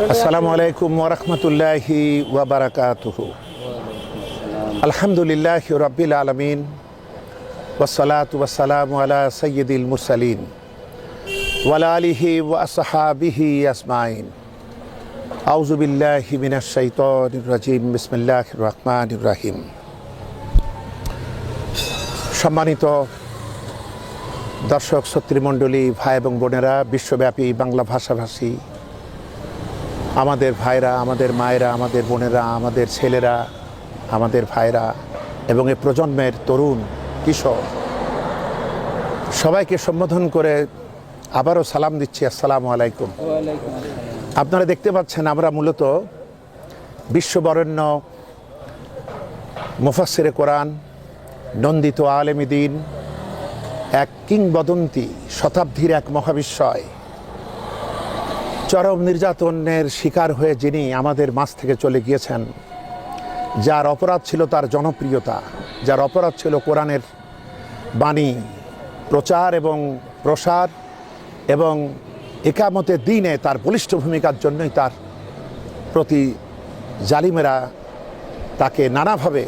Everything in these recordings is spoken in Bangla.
আসসালামু আলাইকুম ওয়া রাহমাতুল্লাহি ওয়া বারাকাতুহু। আলহামদুলিল্লাহি রাব্বিল আলামিন ওয়াসসালাতু ওয়াসসালামু আলা সাইয়্যিদিল মুরসালিন ওয়া আলা আলিহি ওয়া আসহাবিহি আজমাইন। আউযু বিল্লাহি মিনাশ শাইতানির রাজিম। বিসমিল্লাহির রহমানির রহিম। সম্মানিত দর্শক শ্রোতৃমণ্ডলী, ভাই এবং বোনেরা, বিশ্বব্যাপী বাংলা ভাষাভাষী আমাদের ভাইরা, আমাদের মায়েরা, আমাদের বোনেরা, আমাদের ছেলেরা, আমাদের ভাইরা এবং এই প্রজন্মের তরুণ কিশোর, সবাইকে সম্বোধন করে আবারও সালাম দিচ্ছি, আসসালামু আলাইকুম। আপনারা দেখতে পাচ্ছেন আমরা মূলত বিশ্ববরেণ্য মুফাসসিরে কোরআন, নন্দিত আলেমী দ্বীন, এক কিংবদন্তি, শতাব্দীর এক মহাবিস্ময়, চরম নির্যাতনের শিকার হয়ে যিনি আমাদের মাঝ থেকে চলে গিয়েছেন, যার অপরাধ ছিল তার জনপ্রিয়তা, যার অপরাধ ছিল কোরআনের বাণী প্রচার এবং প্রসার এবং ইকামতে দ্বীনে তার বলিষ্ঠ ভূমিকার জন্যই তার প্রতি জালিমেরা তাকে নানাভাবে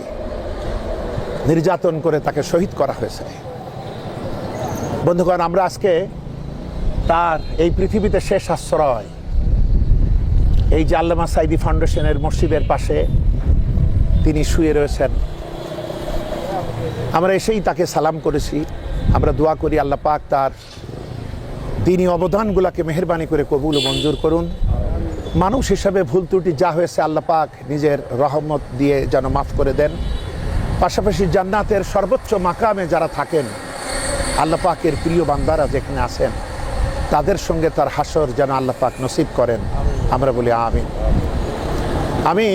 নির্যাতন করে তাকে শহীদ করা হয়েছে। বন্ধুগণ, আমরা আজকে তার এই পৃথিবীতে শেষ আশ্রয়, এই যে আল্লামা সাঈদী ফাউন্ডেশনের মসজিদের পাশে তিনি শুয়ে রয়েছেন, আমরা এসেই তাকে সালাম করেছি। আমরা দোয়া করি আল্লাহ পাক তার দ্বীনি অবদানগুলোকে মেহেরবানি করে কবুল ও মঞ্জুর করুন। মানুষ হিসাবে ভুল ত্রুটি যা হয়েছে আল্লাহ পাক নিজের রহমত দিয়ে যেন মাফ করে দেন। পাশাপাশি জান্নাতের সর্বোচ্চ মাকামে যারা থাকেন, আল্লাহ পাকের প্রিয় বান্দারা যেখানে আছেন, তাদের সঙ্গে তার হাসর যেন আল্লাহ পাক নসিব করেন। আমরা বলি আমিন। আমি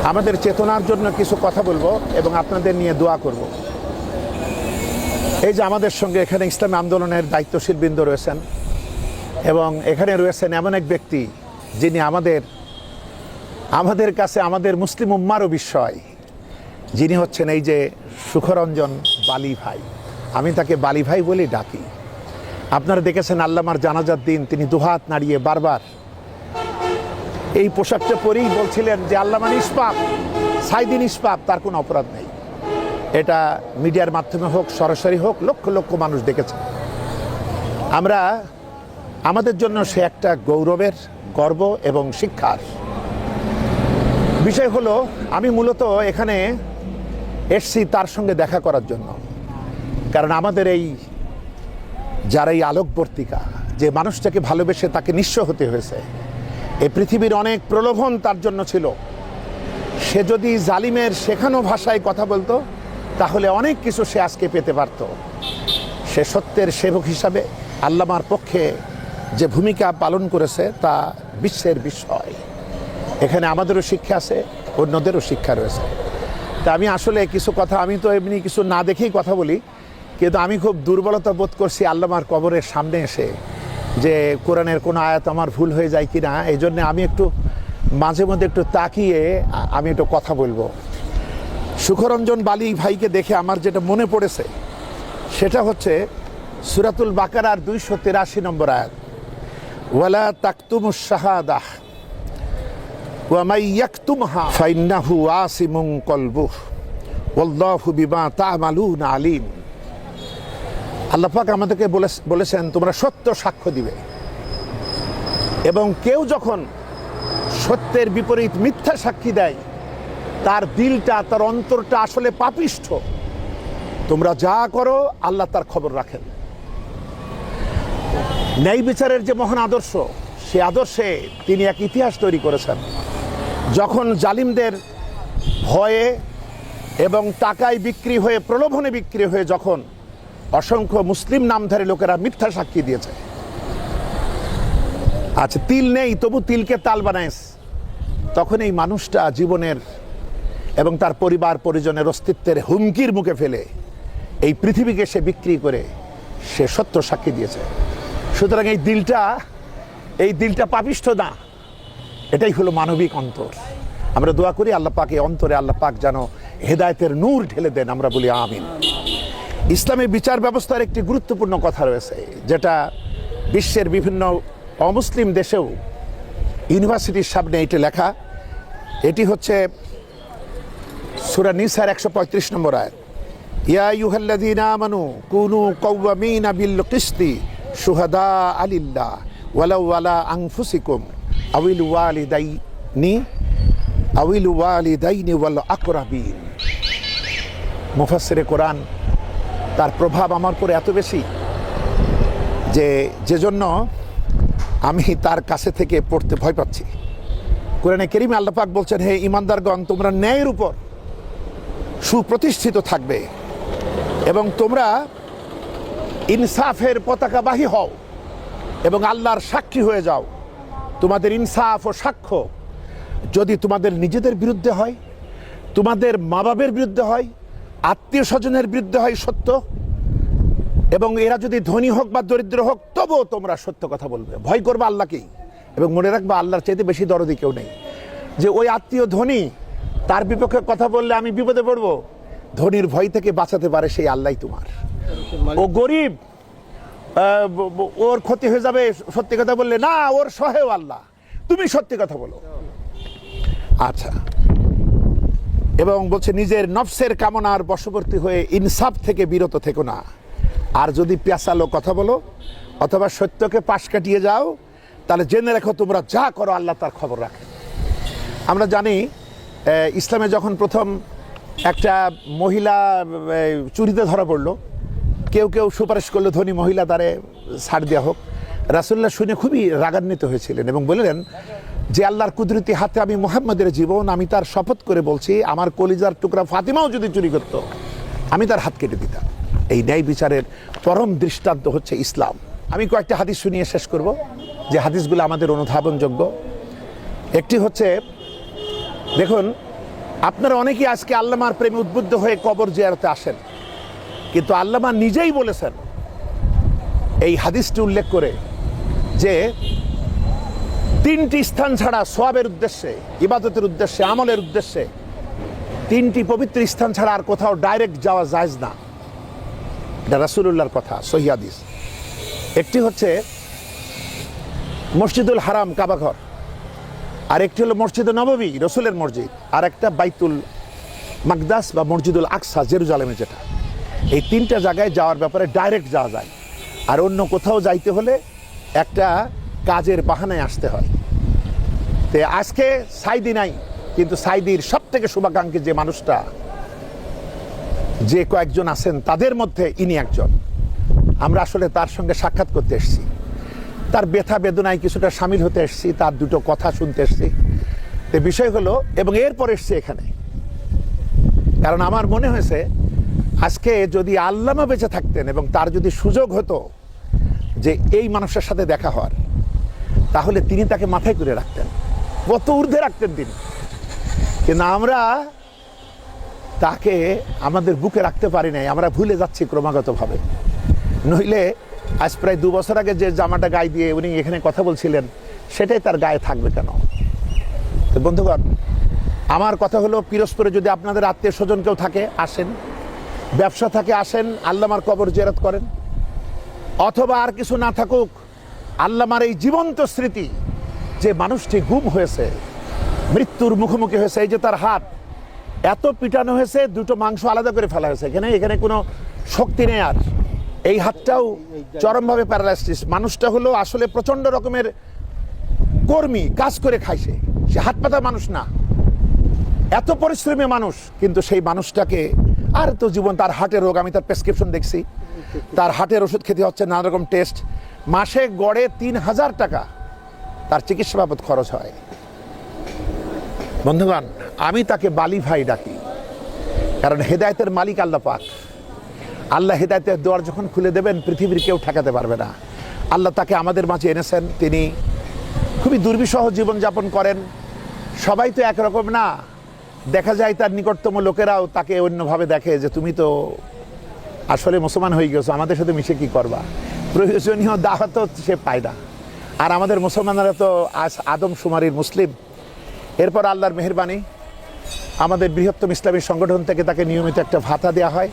আমাদের চেতনার জন্য কিছু কথা বলবো এবং আপনাদের নিয়ে দোয়া করব। এই যে আমাদের সঙ্গে এখানে ইসলামী আন্দোলনের দায়িত্বশীল বৃন্দ রয়েছেন এবং এখানে রয়েছেন এমন এক ব্যক্তি যিনি আমাদের কাছে আমাদের মুসলিম উম্মারও বিস্ময়, যিনি হচ্ছেন এই যে সুখরঞ্জন বালি ভাই। আমি তাকে বালি ভাই বলেই ডাকি। আপনারা দেখেছেন আল্লামার জানাজার দিন তিনি দুহাত নাড়িয়ে বারবার এই পোশাকটা পরেই বলছিলেন যে আল্লামা নিষ্পাপ, সাঈদী নিষ্পাপ, তার কোনো অপরাধ নেই। এটা মিডিয়ার মাধ্যমে হোক, সরাসরি হোক, লক্ষ লক্ষ মানুষ দেখেছে। আমাদের জন্য সে একটা গৌরবের, গর্ব এবং শিক্ষার বিষয় হলো, আমি মূলত এখানে এসছি তার সঙ্গে দেখা করার জন্য। কারণ আমাদের যারা এই আলোকবর্তিকা, যে মানুষটাকে ভালোবেসে তাকে নিঃস্ব হতে হয়েছে, এই পৃথিবীর অনেক প্রলোভন তার জন্য ছিল। সে যদি জালিমের শেখানো ভাষায় কথা বলতো তাহলে অনেক কিছু সে আজকে পেতে পারত। সে সত্যের সেবক হিসাবে আল্লামার পক্ষে যে ভূমিকা পালন করেছে তা বিশ্বের বিষয়। এখানে আমাদেরও শিক্ষা আছে, অন্যদেরও শিক্ষা রয়েছে। তা আমি আসলে কিছু কথা, আমি তো এমনি কিছু না দেখেই কথা বলি, কিন্তু আমি খুব দুর্বলতা বোধ করছি আল্লামার কবরের সামনে এসে যে কোরআনের কোনো আয়াত আমার ভুল হয়ে যায় কিনা। এই জন্য আমি একটু মাঝে মধ্যে একটু তাকিয়ে আমি একটু কথা বলবো। সুখরঞ্জন বালি ভাইকে দেখে আমার যেটা মনে পড়েছে সেটা হচ্ছে সূরাতুল বাকারার 283 নম্বর আয়াত, ওয়ালা তাকতুমুশ শাহাদাহ ওয়া মান ইয়াকতুমহা ফাইন্নাহু আসিমুন কলবুহু ওয়াল্লাহু বিমা তা'মালুনা আলিম। আল্লাহ পাক আমাদেরকে বলেছেন তোমরা সত্য সাক্ষ্য দিবে, এবং কেউ যখন সত্যের বিপরীত মিথ্যা সাক্ষী দেয় তার দিলটা, তার অন্তরটা আসলে পাপিষ্ঠ। তোমরা যা করো আল্লাহ তার খবর রাখেন। ন্যায় বিচারের যে মহান আদর্শ, সে আদর্শে তিনি এক ইতিহাস তৈরি করেছেন। যখন জালিমদের ভয়ে এবং টাকায় বিক্রি হয়ে, প্রলোভনে বিক্রি হয়ে যখন অসংখ্য মুসলিম নামধারী লোকেরা মিথ্যা সাক্ষী দিয়েছে, আচ্ছা তিল নেই তবু তিলকে তাল বানায়, তখন এই মানুষটা জীবনের এবং তার পরিবার পরিজনের অস্তিত্বের হুমকির মুখে ফেলে এই পৃথিবীকে সে বিক্রি করে সে সত্য সাক্ষী দিয়েছে। সুতরাং এই দিলটা পাপিষ্ঠ না, এটাই হলো মানবিক অন্তর। আমরা দোয়া করি আল্লাহ পাক এই অন্তরে আল্লাহ পাক যেন হেদায়েতের নূর ঢেলে দেন। আমরা বলি আমিন। ইসলামী বিচার ব্যবস্থার একটি গুরুত্বপূর্ণ কথা রয়েছে, যেটা বিশ্বের বিভিন্ন অমুসলিম দেশেও ইউনিভার্সিটির সামনে এটা লেখা। এটি হচ্ছে সূরা নিসার 135 নম্বর আয়াত। ইয়া আইয়ুহাল্লাযীনা আমানু কুনু কাওয়ামিনা বিল কিসতি শুহাদা লিল্লাহ ওয়ালাউ আলা আনফুসিকুম আউল ওয়ালিদাইনি ওয়াল আকরাবিন। মুফাসসিরে কোরআন তার প্রভাব আমার উপরে এত বেশি যে জন্য আমি তার কাছে থেকে পড়তে ভয় পাচ্ছি। কোরআনে কারীমে আল্লাহ পাক বলছেন, হে ঈমানদারগণ, তোমরা ন্যায়ের উপর সুপ্রতিষ্ঠিত থাকবে এবং তোমরা ইনসাফের পতাকাবাহী হও এবং আল্লাহর সাক্ষী হয়ে যাও। তোমাদের ইনসাফ ও সাক্ষ্য যদি তোমাদের নিজেদের বিরুদ্ধে হয়, তোমাদের মা বাবার বিরুদ্ধে হয়, আত্মীয় স্বজনের বিরুদ্ধে হয় সত্য, এবং এরা যদি ধনী হোক বা দরিদ্র হোক, তবুও তোমরা সত্য কথা বলবে। ভয় করবে আল্লাহকেই এবং মনে রাখবে আল্লাহর চাইতে বেশি দরদি কেউ নেই। যে ওই আত্মীয় ধনী, তার বিপক্ষে কথা বললে আমি বিপদে পড়বো, ধনীর ভয় থেকে বাঁচাতে পারে সেই আল্লাহই তোমার। ও গরিব, ওর ক্ষতি হয়ে যাবে সত্যি কথা বললে, না, ওর সহায় আল্লাহ, তুমি সত্যি কথা বলো। আচ্ছা, এবং বলছে নিজের নফসের কামনার বশবর্তী হয়ে ইনসাফ থেকে বিরত থেকো না। আর যদি পেঁচালো কথা বলো অথবা সত্যকে পাশ কাটিয়ে যাও, তাহলে জেনে রেখো তোমরা যা করো আল্লাহ তার খবর রাখেন। আমরা জানি ইসলামে যখন প্রথম একটা মহিলা চুরিতে ধরা পড়লো, কেউ কেউ সুপারিশ করলো ধনী মহিলা তারে ছাড় দেওয়া হোক। রাসূলুল্লাহ শুনে খুবই রাগান্বিত হয়েছিলেন এবং বললেন যে আল্লাহর কুদরতি হাতে আমি মুহাম্মাদের জীবন, আমি তার শপথ করে বলছি, আমার কলিজার টুকরা ফাতিমাও যদি চুরি করতো আমি তার হাত কেটে দিতাম। এই ন্যায় বিচারের পরম দৃষ্টান্ত হচ্ছে ইসলাম। আমি কয়েকটা হাদিস শুনিয়ে শেষ করব, যে হাদিসগুলো আমাদের অনুধাবনযোগ্য। একটি হচ্ছে, দেখুন, আপনারা অনেকেই আজকে আল্লামার প্রেমে উদ্বুদ্ধ হয়ে কবর জিয়ারতে আসেন, কিন্তু আল্লামা নিজেই বলেছেন এই হাদিসটি উল্লেখ করে যে তিনটি স্থান ছাড়া সওয়াবের উদ্দেশ্যে, ইবাদতের উদ্দেশ্যে, আমলের উদ্দেশ্যে তিনটি পবিত্র স্থান ছাড়া আর কোথাও ডাইরেক্ট যাওয়া জায়েজ না। এটা রাসূলুল্লাহর কথা, সহিহ হাদিস। একটি হচ্ছে মসজিদুল হারাম, কাবাঘর, আর একটি হলো মসজিদে নববী, রসুলের মসজিদ, আর একটা বাইতুল মাকদাস বা মসজিদুল আকসা, জেরুজালেমে যেটা। এই তিনটা জায়গায় যাওয়ার ব্যাপারে ডাইরেক্ট যাওয়া যায়, আর অন্য কোথাও যাইতে হলে একটা কাজের বাহানায় আসতে হয়। তো আজকে সাইদি নাই, কিন্তু সাইদির সব থেকে শুভাকাঙ্ক্ষী যে মানুষটা, যে কয়েকজন আছেন তাদের মধ্যে ইনি একজন। আমরা আসলে তার সঙ্গে সাক্ষাৎ করতে এসেছি, তার ব্যথা বেদনায় কিছুটা সামিল হতে এসেছি, তার দুটো কথা শুনতে এসেছি। তো বিষয় হলো, এবং এরপর এসছি এখানে, কারণ আমার মনে হয়েছে আজকে যদি আল্লামা বেঁচে থাকতেন এবং তার যদি সুযোগ হতো যে এই মানুষের সাথে দেখা হওয়ার, তাহলে তিনি তাকে মাথায় করে রাখতেন, কত ঊর্ধ্বে রাখতেন তিনি। কিন্তু আমরা তাকে আমাদের বুকে রাখতে পারি নাই, আমরা ভুলে যাচ্ছি ক্রমাগতভাবে। নইলে আজ প্রায় 2 বছর আগে যে জামাটা গায়ে দিয়ে উনি এখানে কথা বলছিলেন, সেটাই তার গায়ে থাকবে কেন? তো বন্ধুগণ, আমার কথা হলো, পিরোজপুরে যদি আপনাদের আত্মীয় স্বজন কেউ থাকে আসেন, ব্যবসা থাকে আসেন, আল্লামার কবর জিয়ারত করেন, অথবা আর কিছু না থাকুক, আল্লামার এই জীবন্ত স্মৃতি, যে মানুষটি গুম হয়েছে, মৃত্যুর মুখোমুখি হয়েছে, এই যে তার হাত এত পিটানো হয়েছে, দুটো মাংস আলাদা করে ফেলা হয়েছে, এখানে কোনো শক্তি নেই, আর এই হাতটাও চরমভাবে প্যারালাইসিস। মানুষটা হলো আসলে প্রচন্ড রকমের কর্মী, কাজ করে খাইছে, সে হাত পাতা মানুষ না, এত পরিশ্রমী মানুষ। কিন্তু সেই মানুষটাকে আর তো জীবন, তার হার্টের রোগ, আমি তার প্রেসক্রিপশন দেখছি, তার হার্টের ওষুধ খেতে হচ্ছে, নানা রকম টেস্ট, মাসে গড়ে 3000 টাকা তার চিকিৎসা বাবদ খরচ হয়। বন্ধুগণ, আমি তাকে বালি ভাই ডাকি, কারণ হেদায়েতের মালিক আল্লাহ পাক। আল্লাহ হেদায়েতের দুয়ার যখন খুলে দেবেন, পৃথিবীর কেউ ঠেকাতে পারবে না। আল্লাহ তাকে আমাদের মাঝে এনেছেন, তিনি খুবই দুর্বিষহ জীবনযাপন করেন। সবাই তো একরকম না, দেখা যায় তার নিকটতম লোকেরাও তাকে অন্যভাবে দেখে, যে তুমি তো আসলে মুসলমান হয়ে গেছো, আমাদের সাথে মিশে কি করবা? প্রয়োজনীয় দাওয়াতও সে পায় না। আর আমাদের মুসলমানরা তো আজ আদমশুমারির মুসলিম। এরপর আল্লাহর মেহেরবানি, আমাদের বৃহত্তম ইসলামী সংগঠন থেকে তাকে নিয়মিত একটা ভাতা দেওয়া হয়।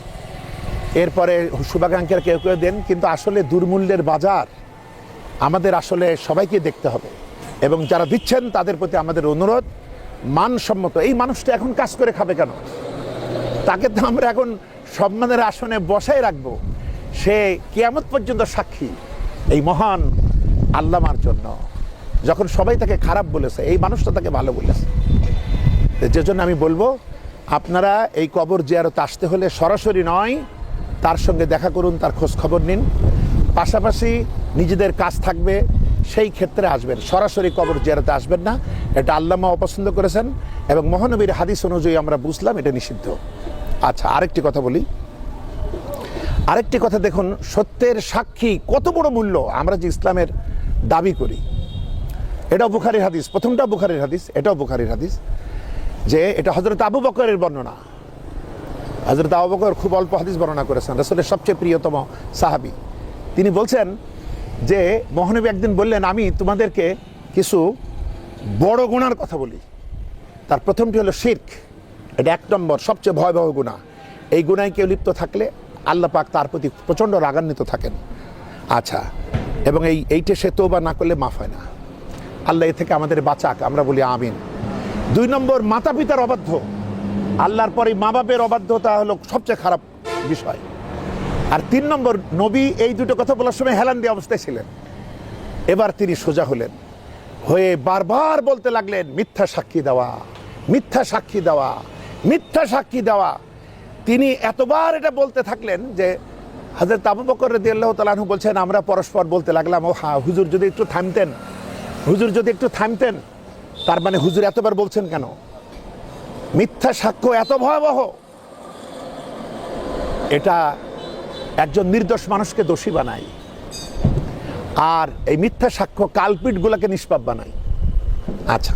এরপরে শুভাকাঙ্ক্ষীরা কেউ কেউ দেন, কিন্তু আসলে দুর্মূল্যের বাজার, আমাদের আসলে সবাইকে দেখতে হবে। এবং যারা দিচ্ছেন তাদের প্রতি আমাদের অনুরোধ, মানসম্মত। এই মানুষটা এখন কাজ করে খাবে কেন? তাকে তো আমরা এখন সম্মানের আসনে বসাই রাখবো। সে কিয়ামত পর্যন্ত সাক্ষী এই মহান আল্লামার জন্য। যখন সবাই তাকে খারাপ বলেছে, এই মানুষটা তাকে ভালো বলেছে। যে জন্য আমি বলবো, আপনারা এই কবর জিয়ারতে আসতে হলে সরাসরি নয়, তার সঙ্গে দেখা করুন, তার খোঁজ খবর নিন। পাশাপাশি নিজেদের কাজ থাকবে, সেই ক্ষেত্রে আসবেন। সরাসরি কবর জিয়ারতে আসবেন না, এটা আল্লামা অপছন্দ করেছেন এবং মহানবীর হাদিস অনুযায়ী আমরা বুঝলাম এটা নিষিদ্ধ। আচ্ছা, আরেকটি কথা বলি। আরেকটি কথা দেখুন, সত্যের সাক্ষী কত বড় মূল্য। আমরা যে ইসলামের দাবি করি, এটাও বুখারীর হাদিস, প্রথমটাও বুখারীর হাদিস, এটাও বুখারীর হাদিস, যে এটা হযরত আবু বকরের বর্ণনা। হযরত আবু বকর খুব অল্প হাদিস বর্ণনা করেছেন, রাসূলের সবচেয়ে প্রিয়তম সাহাবী। তিনি বলছেন যে মহানবী একদিন বললেন, আমি তোমাদেরকে কিছু বড় গুনার কথা বলি। তার প্রথমটি হলো শিরক। এটা 1 নম্বর সবচেয়ে ভয়াবহ গুনাহ। এই গুনায় কেউ লিপ্ত থাকলে আল্লাহ পাক তার প্রতি প্রচণ্ড রাগান্বিত থাকেন। আচ্ছা, এবং এইটা সে তওবা না করলে মাফ হয় না। আল্লাহ এ থেকে আমাদের বাঁচাক, আমরা বলি আমিন। 2 নম্বর, মাতা পিতার অবাধ্য। আল্লাহর পরে মা বাপের অবাধ্যতা হলো সবচেয়ে খারাপ বিষয়। আর 3 নম্বর, নবী এই দুটো কথা বলার সময় হেলান দিয়ে অবস্থায় ছিলেন। এবার তিনি সোজা হলেন, হয়ে বারবার বলতে লাগলেন, মিথ্যা সাক্ষী দেওয়া, মিথ্যা সাক্ষী দেওয়া, মিথ্যা সাক্ষী দেওয়া। তিনি এতবার এটা বলতে থাকলেন যে হযরত আবু বকর রাদিয়াল্লাহু তাআলা আনহু বলছেন, আমরা পরস্পর বলতে লাগলাম, ও হ্যাঁ, হুজুর যদি একটু থামতেন, হুজুর যদি একটু থামতেন। তার মানে হুজুর এতবার বলছেন কেন? মিথ্যা সাক্ষ্য এত ভয়াবহ, এটা একজন নির্দোষ মানুষকে দোষী বানায়, আর এই মিথ্যা সাক্ষ্য কালপিটগুলোকে নিষ্পাপ বানায়। আচ্ছা,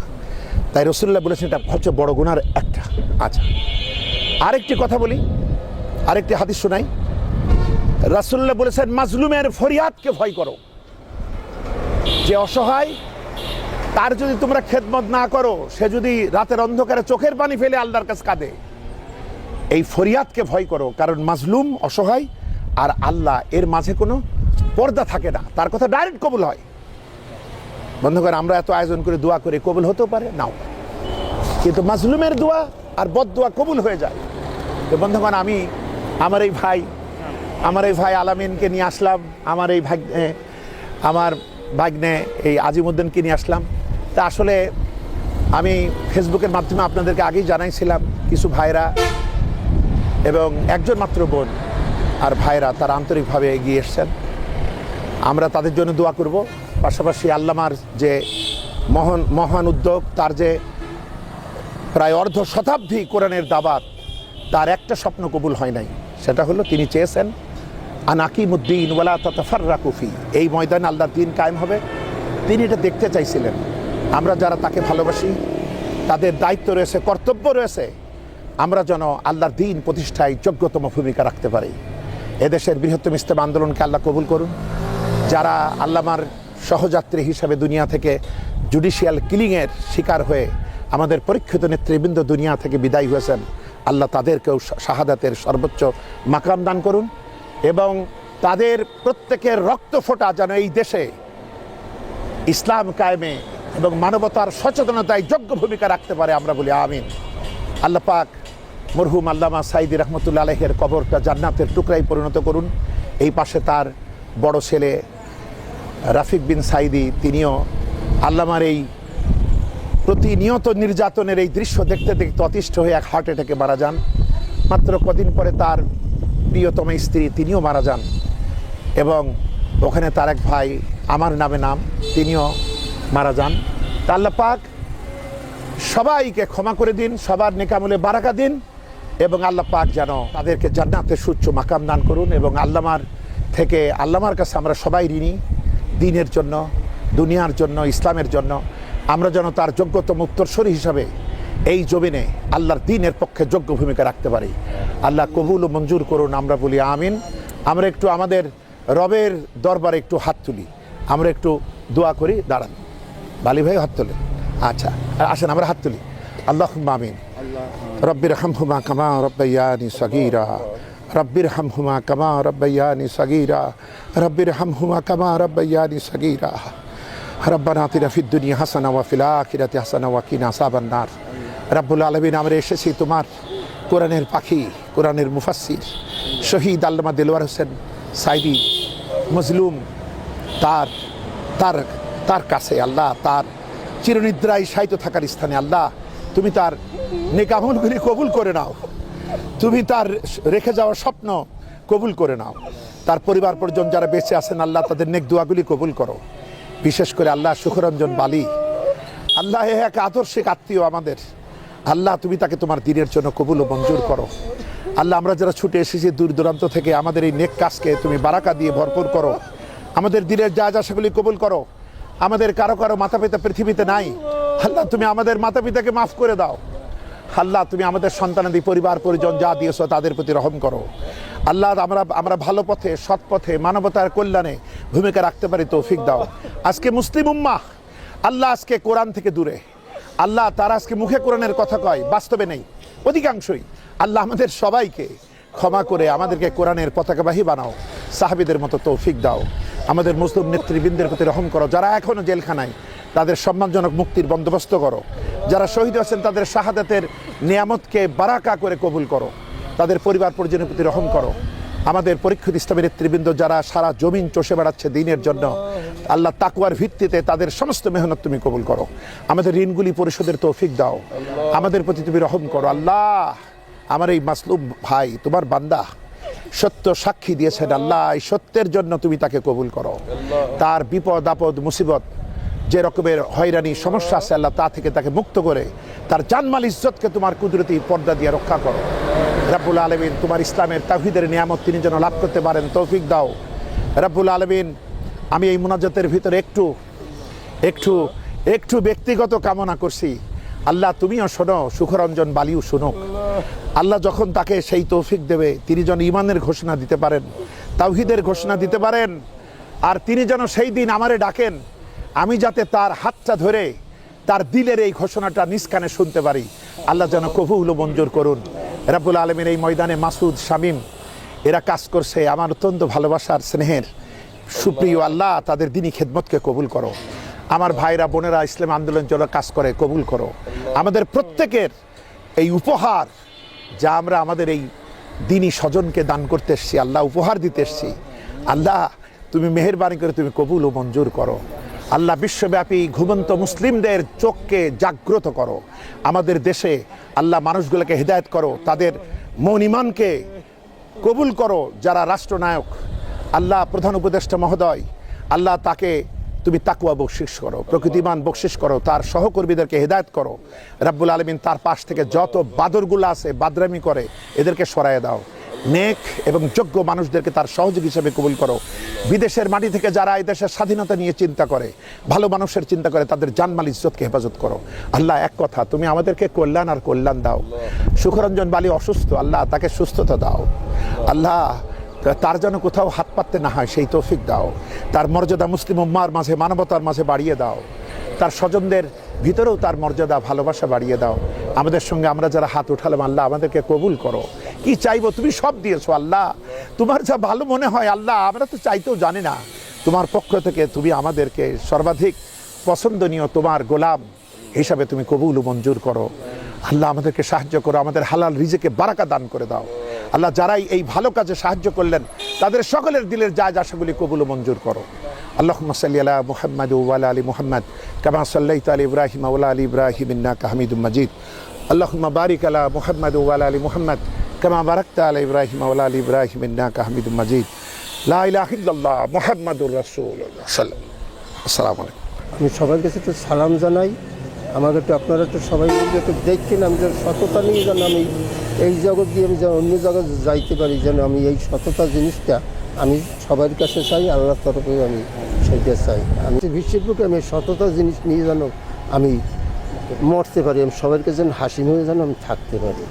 তাই রাসূলুল্লাহ বলেছেন এটা হচ্ছে বড় গুনার একটা। আচ্ছা, আরেকটি কথা বলি, আরেকটি হাদিস শোনাই। রাসূলুল্লাহ বলেছেন, মাজলুমের ফরিয়াদকে ভয় করো। যে অসহায়, তার যদি তোমরা খেদমত না করো, সে যদি রাতের অন্ধকারে চোখের পানি ফেলে আল্লাহর কাছে কাঁদে, এই ফরিয়াদকে ভয় করো। কারণ মাজলুম, অসহায় আর আল্লাহ, এর মাঝে কোনো পর্দা থাকে না, তার কথা ডাইরেক্ট কবুল হয়। বন্ধুগণ, আমরা এত আয়োজন করে দোয়া করে, কবুল হতেও পারে, নাও পারে, কিন্তু মাজলুমের দোয়া আর বদদোয়া কবুল হয়ে যায়। তো বন্ধুগণ, আমি আমার এই ভাই আলামিনকে নিয়ে আসলাম, আমার ভাগ্নে এই আজিমউদ্দিনকে নিয়ে আসলাম। তা আসলে আমি ফেসবুকের মাধ্যমে আপনাদেরকে আগেই জানাইছিলাম, কিছু ভাইরা এবং একজন মাত্র বোন আর ভাইরা তারা আন্তরিকভাবে এগিয়ে এসছেন। আমরা তাদের জন্য দোয়া করব। পাশাপাশি আল্লামার যে মহান উদ্যোগ, তার যে প্রায় অর্ধ শতাব্দী কোরআনের দাওয়াত, তার একটা স্বপ্ন কবুল হয় নাই। সেটা হলো তিনি চেয়েছেন আন আকিমুদ্দিন ওয়ালা তাতাফাররাকু ফি, এই ময়দানে আল্লাহর দ্বীন কায়েম হবে। তিনি এটা দেখতে চাইছিলেন। আমরা যারা তাকে ভালোবাসি, তাদের দায়িত্ব রয়েছে, কর্তব্য রয়েছে, আমরা যেন আল্লাহর দ্বীন প্রতিষ্ঠায় যোগ্যতম ভূমিকা রাখতে পারি। এদেশের বৃহত্তম ইসলাম আন্দোলনকে আল্লাহ কবুল করুন। যারা আল্লামার সহযাত্রী হিসাবে দুনিয়া থেকে জুডিশিয়াল কিলিংয়ের শিকার হয়ে আমাদের পরীক্ষিত নেতৃবৃন্দ দুনিয়া থেকে বিদায় হয়েছেন, আল্লাহ তাদেরকেও শাহাদাতের সর্বোচ্চ মাকাম দান করুন এবং তাদের প্রত্যেকের রক্ত ফোঁটা যেন এই দেশে ইসলাম কায়েমে এবং মানবতার সচেতনতায় যোগ্য ভূমিকা রাখতে পারে, আমরা বলি আমিন। আল্লাহ পাক মরহুম আল্লামা সাঈদী রহমতুল্লাহ আলাইহির কবরটা জান্নাতের টুকরায় পরিণত করুন। এই পাশে তার বড় ছেলে রাফিক বিন সাঈদী, তিনিও আল্লামার এই প্রতিনিয়ত নির্যাতনের এই দৃশ্য দেখতে দেখতে অতিষ্ঠ হয়ে এক হার্ট অ্যাটাকে মারা যান। মাত্র কদিন পরে তার প্রিয়তম স্ত্রী, তিনিও মারা যান এবং ওখানে তার এক ভাই, আমার নামে নাম, তিনিও মারা যান। তা আল্লাহ পাক সবাইকে ক্ষমা করে দিন, সবার নেকামলে বারাকা দিন এবং আল্লাহ পাক যেন তাদেরকে জান্নাতের সুউচ্চ মাকাম দান করুন। এবং আল্লামার কাছে আমরা সবাই ঋণী, দ্বীনের জন্য, দুনিয়ার জন্য, ইসলামের জন্য। আমরা যেন তার যোগ্যতম উত্তরসূরি হিসাবে এই জমিনে আল্লাহর দ্বীনের পক্ষে যোগ্য ভূমিকা রাখতে পারি। আল্লাহ কবুল ও মঞ্জুর করুন, আমরা বলি আমিন। আমরা একটু আমাদের রবের দরবারে একটু হাত তুলি, আমরা একটু দোয়া করি। দাঁড়ান, বালি ভাই হাত তোলেন। আচ্ছা, আসেন আমরা হাত তুলি। আল্লাহুম্মা আমিন। রব্বির হামহুমা কামা রব্বায়ানি সগীরা, রব্বির হামহুমা কামা রব্বায়ানি সগীরা, রব্বির হামহুমা কামা রব্বায়ানি সগীরা। রব্বানা আতিনা ফিদ দুনিয়া হাসানা ওয়া ফিল আখিরাতি হাসানা ওয়া কিনা আযাবান নার। রব্বুল আলামিন, আমরা এসেছি তোমার কোরআনের পাখি, কোরআনের মুফাসসির শহীদ আল্লামা দেলোয়ার হোসেন সাইদি মজলুম তার তার তার কাছে আল্লাহ, তার চিরনিদ্রায় শায়িত থাকার স্থানে আল্লাহ, তুমি তার নেক আমলগুলি কবুল করে নাও, তুমি তার রেখে যাওয়া স্বপ্ন কবুল করে নাও। তার পরিবার পরিজন যারা বেঁচে আছেন আল্লাহ, তাদের নেক দোয়াগুলি কবুল করো। বিশেষ করে আল্লাহ সুখরঞ্জন বালি, আল্লাহ এক আদর্শিক আত্মীয় আমাদের, আল্লাহ তুমি তাকে তোমার দিনের জন্য কবুল ও মঞ্জুর করো। আল্লাহ, আমরা যারা ছুটে এসেছি দূর দূরান্ত থেকে, আমাদের এই নেক কাজকে তুমি বারাকা দিয়ে ভরপুর করো। আমাদের দিনের যা যা সেগুলি কবুল করো। আমাদের কারো কারো মাতা পিতা পৃথিবীতে নাই, আল্লাহ তুমি আমাদের মাতা পিতাকে মাফ করে দাও। আল্লাহ, তুমি আমাদের সন্তানাদি পরিবার পরিজন যা দিয়েছো তাদের প্রতি রহম করো। আল্লাহ, আমরা ভালো পথে, সৎ পথে, মানবতার কল্যাণে ভূমিকা রাখতে পারি তৌফিক দাও। আজকে মুসলিম উম্মাহ আল্লাহ আজকে কোরআন থেকে দূরে, আল্লাহ তারা আজকে মুখে কোরআনের কথা কয়, বাস্তবে নেই অধিকাংশই। আল্লাহ, আমাদের সবাইকে ক্ষমা করে আমাদেরকে কোরআনের পতাকাবাহী বানাও, সাহাবীদের মতো তৌফিক দাও। আমাদের মুসলিম নেতৃবৃন্দের প্রতি রহম করো। যারা এখনও জেলখানায়, তাদের সম্মানজনক মুক্তির বন্দোবস্ত করো। যারা শহীদ আছেন তাদের শাহাদাতের নিয়ামতকে বারাকা করে কবুল করো। তাদের পরিবার পরিজনের প্রতি রহম করো। আমাদের পরীক্ষিত ইসলামী নেতৃবৃন্দ যারা সারা জমিন চষে বেড়াচ্ছে দিনের জন্য, আল্লাহ তাকওয়ার ভিত্তিতে তাদের সমস্ত মেহনত তুমি কবুল করো। আমাদের ঋণগুলি পরিশোধের তৌফিক দাও। আমাদের প্রতি তুমি রহম করো। আল্লাহ, আমার এই মাসলুম ভাই তোমার বান্দা সত্য সাক্ষী দিয়েছেন, আল্লাহ এই সত্যের জন্য তুমি তাকে কবুল করো। তার বিপদ আপদ মুসিবত যে রকমের হয়রানি সমস্যা আছে আল্লাহ, তা থেকে তাকে মুক্ত করে তার জানমাল ইজ্জতকে তোমার কুদরতি পর্দা দিয়ে রক্ষা করো। রব্বুল আলামিন, তোমার ইসলামের তাওহীদের নিয়ামত তিনি যেন লাভ করতে পারেন তৌফিক দাও। রব্বুল আলামিন, আমি এই মুনাজাতের ভিতরে একটু ব্যক্তিগত কামনা করছি। আল্লাহ, তুমিও শোনো, সুখরঞ্জন বালিও শুনুক। আল্লাহ যখন তাকে সেই তৌফিক দেবে, তিনি যেন ঈমানের ঘোষণা দিতে পারেন, তাওহীদের ঘোষণা দিতে পারেন। আর তিনি যেন সেই দিন আমারে ডাকেন, আমি যাতে তার হাতটা ধরে তার দিলের এই ঘোষণাটা নিজ কানে শুনতে পারি। আল্লাহ যেন কবুল ও মঞ্জুর করুন। রব্বুল আলামিন, এই ময়দানে মাসুদ, শামীম এরা কাজ করছে, আমার অত্যন্ত ভালোবাসার স্নেহের সুপ্রিয় আল্লাহ, তাদের দিনী খেদমতকে কবুল করো। আমার ভাইরা বোনেরা ইসলাম আন্দোলন জন্য কাজ করে, কবুল করো। আমাদের প্রত্যেকের এই উপহার যা আমরা আমাদের এই দিনী স্বজনকে দান করতে এসেছি, আল্লাহ উপহার দিতে এসেছি, আল্লাহ তুমি মেহেরবানি করে তুমি কবুল ও মঞ্জুর করো। আল্লাহ, বিশ্বব্যাপী ঘুমন্ত মুসলিমদের চোখকে জাগ্রত করো। আমাদের দেশে আল্লাহ মানুষগুলোকে হেদায়েত করো, তাদের মন ইমানকে কবুল করো। যারা রাষ্ট্রনায়ক আল্লাহ, প্রধান উপদেষ্টা মহোদয় আল্লাহ, তাকে তুমি তাকওয়া বকশিশ করো, প্রকৃতিমান বকশিশ করো, তার সহকর্মীদেরকে হেদায়েত করো। রব্বুল আলামিন, তার পাশ থেকে যত বাদরগুলো আছে বাদরামি করে এদেরকে সরায় দাও। নেক এবং যোগ্য মানুষদেরকে তার সহযোগী হিসেবে কবুল করো। বিদেশের মাটি থেকে যারা এই দেশের স্বাধীনতা নিয়ে চিন্তা করে, ভালো মানুষের চিন্তা করে, তাদের জানমাল ইজ্জতকে হেফাজত করো। আল্লাহ, এক কথা, তুমি আমাদেরকে কল্যাণ আর কল্যাণ দাও। সুখরঞ্জন বালি অসুস্থ, আল্লাহ তাকে সুস্থতা দাও। আল্লাহ, তার যেন কোথাও হাত পাততে না হয় সেই তৌফিক দাও। তার মর্যাদা মুসলিম উম্মার মাঝে, মানবতার মাঝে বাড়িয়ে দাও। তার স্বজনদের ভিতরেও তার মর্যাদা, ভালোবাসা বাড়িয়ে দাও। আমাদের সঙ্গে আমরা যারা হাত উঠালাম আল্লাহ, আমাদেরকে কবুল করো। কি চাইবো, তুমি সব দিয়েছো আল্লাহ, তোমার যা ভালো মনে হয় আল্লাহ, আমরা তো চাইতেও জানি না। তোমার পক্ষ থেকে তুমি আমাদেরকে সর্বাধিক পছন্দনীয় তোমার গোলাম হিসাবে তুমি কবুল ও মঞ্জুর করো। আল্লাহ, আমাদেরকে সাহায্য করো, আমাদের হালাল রিজিকে বারাকা দান করে দাও। আল্লাহ, যারাই এই ভালো কাজে সাহায্য করলেন তাদের সকলের দিলের যা যা সেগুলি কবুল ও মঞ্জুর করো। আল্লাহুম্মা সাল্লি আলা মুহাম্মাদ ওয়া আলা আলি মুহাম্মাদ কামা সাল্লাইতা আলা ইব্রাহিম ওয়া আলা আলি ইব্রাহিম ইন্নাকা হামিদুম মাজিদ। আল্লাহুম্মা বারিক আলা মুহাম্মাদ ওয়া আলা আলি মুহাম্মাদ কামা বারাকতা আলা ইব্রাহিম ওয়া আলা আলি ইব্রাহিম ইন্নাকা হামিদুম মাজিদ। লা ইলাহা ইল্লাল্লাহ মুহাম্মাদুর রাসূলুল্লাহ সাল্লাল্লাহু আলাইহি ওয়া সাল্লাম। আসসালামু আলাইকুম। আমি সবার কাছে একটু সালাম জানাই। আমাকে একটু আপনারা একটু সবাই মিলে একটু দেখছেন, আমি যেন সততা নিয়ে যেন আমি এই জগৎ দিয়ে আমি যেন অন্য জগৎ যাইতে পারি, যেন আমি এই সততা জিনিসটা আমি সবার কাছে চাই, আল্লাহর তরফে আমি সেইটা চাই। আমি বিশ্বের বুকে আমি সততা জিনিস নিয়ে যেন আমি মরতে পারি, আমি সবার কাছে যেন হাসি হয়ে যেন আমি থাকতে পারি।